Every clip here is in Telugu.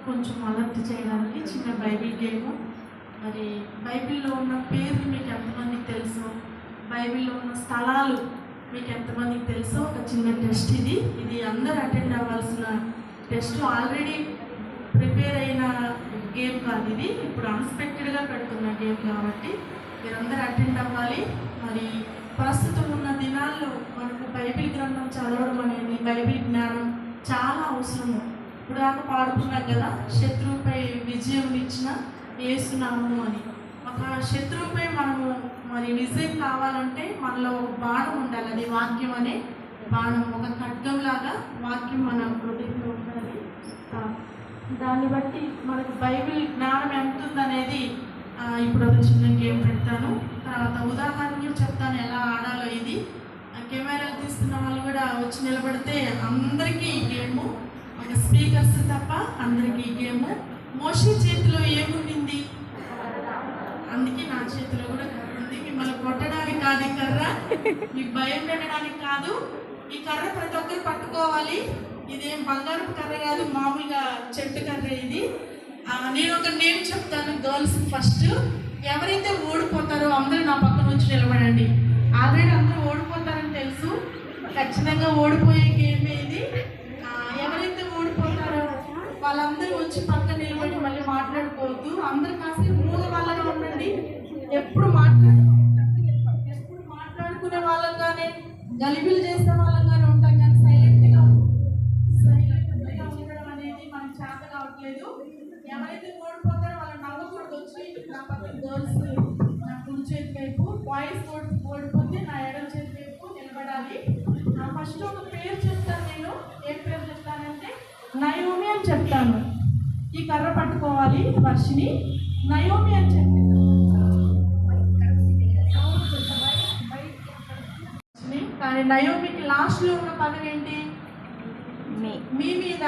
కొంచెం అలర్ట్ చేయడానికి చిన్న బైబిల్ గేమ్. మరి బైబిల్లో ఉన్న పేర్లు మీకు ఎంతమందికి తెలుసు, బైబిల్లో ఉన్న స్థలాలు మీకు ఎంతమందికి తెలుసో ఒక చిన్న టెస్ట్. ఇది అందరూ అటెండ్ అవ్వాల్సిన టెస్ట్. ఆల్రెడీ ప్రిపేర్ అయిన గేమ్ కాదు ఇది, ఇప్పుడు అన్ఎక్స్పెక్టెడ్గా పెడుతున్న గేమ్ కాబట్టి మీరందరూ అటెండ్ అవ్వాలి. మరి ప్రస్తుతం ఉన్న దినాల్లో మనకు బైబిల్ గ్రంథం చదవడం అనేది, బైబిల్ జ్ఞానం చాలా అవసరము. ఇప్పుడు దాకా పాడుకున్నాం కదా, శత్రువుపై విజయం ఇచ్చిన యేసునామము అని. ఒక శత్రువుపై మనము మరి విజయం కావాలంటే మనలో ఒక బాణం ఉండాలి, అది వాక్యం అనే బాణం. ఒక ఖడ్గంలాగా వాక్యం మన హృదయంలో ఉండాలి. దాన్ని బట్టి మనకు బైబిల్ జ్ఞానం ఎంత ఉందనేది ఇప్పుడు ఒక చిన్న గేమ్ పెడతాను. తర్వాత ఉదాహరణలు చెప్తాను ఎలా ఆడాలో. ఇది కెమెరాలు తీస్తున్న వాళ్ళు కూడా వచ్చి నిలబడితే అందరికీ ఈ గేము, ఒక స్పీకర్స్ తప్ప అందరికీ ఈ గేము. మోషే చేతిలో ఏముండింది, అందుకే నా చేతిలో కూడా కర్ర ఉంది. మిమ్మల్ని కొట్టడానికి కాదు ఈ కర్ర, మీకు భయం పెట్టడానికి కాదు. ఈ కర్ర ప్రతి ఒక్కరు పట్టుకోవాలి. ఇదేం బంగారపు కర్ర కాదు, మామూలుగా చెట్టు కర్ర ఇది. నేను ఒక నేమ్ చెప్తాను గర్ల్స్ ఫస్ట్. ఎవరైతే ఓడిపోతారో అందరూ నా పక్కన వచ్చి నిలబడండి. ఆల్రెడీ అందరూ ఓడిపోతారని తెలుసు, ఖచ్చితంగా ఓడిపోయే గేమే ఇది. ఎవరైతే ఓడిపోతారో వాళ్ళందరూ వచ్చి పక్కన నిలబడి మళ్ళీ మాట్లాడుకోవద్దు. అందరూ కాసేపు మూల వాళ్ళగా ఉండండి. ఎప్పుడు మాట్లాడుకునే వాళ్ళంగానే గలిబిలు చేసే వాళ్ళంగానే ఉంటాం, కానీ సైలెంట్గా ఉండడం అనేది మనకు చేత కావట్లేదు. ఎవరైతే ఓడిపోతారో వాళ్ళు నవ్వకూడదు. వచ్చి నా పక్కన గర్ల్స్ నా కుడి చేతి వైపు, బాయ్స్ ఓడిపోతే నా ఎడమ చేతి వైపు నిలబడాలి. ఫస్ట్ ఒక పేరు చెప్తాను. నేను ఏం పేరు చెప్తానంటే నయోమి అని చెప్తాను. ఈ కర్ర పట్టుకోవాలి వర్షిని, నయోమి అని చెప్తాను. కానీ నయోమికి లాస్ట్లో ఉన్న పదం ఏంటి, మీ మీద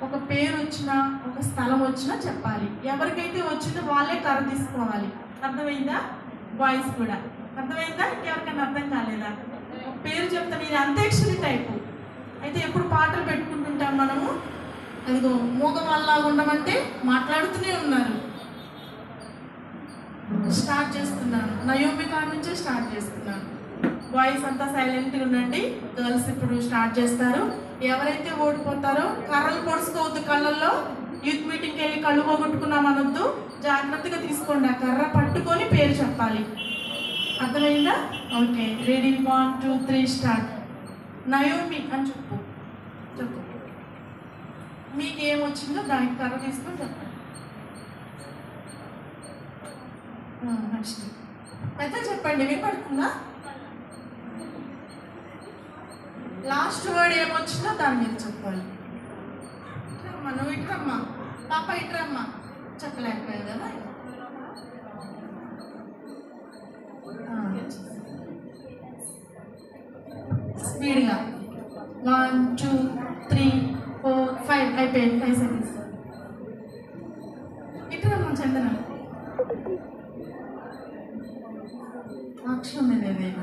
ఒక పేరు వచ్చినా ఒక స్థలం వచ్చినా చెప్పాలి. ఎవరికైతే వచ్చిందో వాళ్ళే కర్ర తీసుకోవాలి. అర్థమైందా? బాయ్స్ కూడా అర్థమైందా? ఇంకెవరికైనా అర్థం కాలేదా? ఒక పేరు చెప్తాను. ఇది అంత్యాక్షరి టైపు అయితే ఎప్పుడు పాటలు పెట్టుకుంటుంటాం మనము. అదిగో మూగమల్లాగా ఉండమంటే మాట్లాడుతూనే ఉన్నారు. స్టార్ట్ చేస్తున్నాను, నయోమి కాడ నుంచే స్టార్ట్ చేస్తున్నాను. బాయ్స్ అంతా సైలెంట్గా ఉండండి. గర్ల్స్ ఇప్పుడు స్టార్ట్ చేస్తారు. ఎవరైతే ఓడిపోతారో కర్రలు పొడుచుకోవద్దు కళ్ళల్లో. యూత్ మీటింగ్కి వెళ్ళి కళ్ళు పోగొట్టుకున్నాం అనొద్దు. జాగ్రత్తగా తీసుకోండి. ఆ కర్ర పట్టుకొని పేరు చెప్పాలి. అర్థమైందా? Okay, ready, 1 2 3 start. నయోమి అని చెప్పు. మీకు ఏమొచ్చిందో దానికి కర్ర తీసుకొని చెప్పండి. నెక్స్ట్ పెద్ద చెప్పండి, వినపడుతుందా? లాస్ట్ వర్డ్ ఏమొచ్చిందో దాని మీద చెప్పాలి. ఇట్రమ్మా, నువ్వు ఇట్రమ్మా, పాప ఇట్రమ్మా. చెప్పలేకపోయావు కదా. స్పీడ్గా 1 2 3 4 5 అయిపోయింది. 5 సెకండ్స్. ఇట్రమ్మా చందన. అక్షరం లేదు.